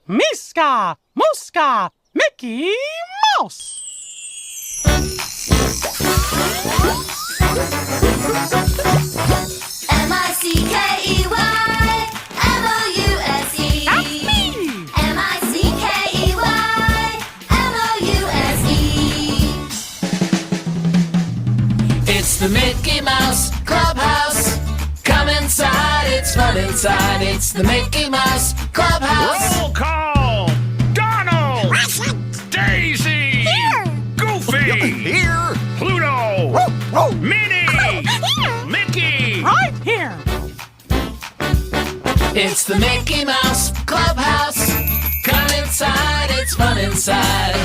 Miska, Muska, Mickey Mouse. M-I-C-K-E-Y, M-O-U-S-E. That's me. M-I-C-K-E-Y, M-O-U-S-E. It's the Mickey Mouse Clubhouse. Come inside, it's fun inside. It's the Mickey Mouse Clubhouse. Roll call! Donald! Daisy! Here! Goofy! Here! Pluto! Minnie! Here! Mickey! Right here. It's the Mickey Mouse Clubhouse. Come inside, it's fun inside.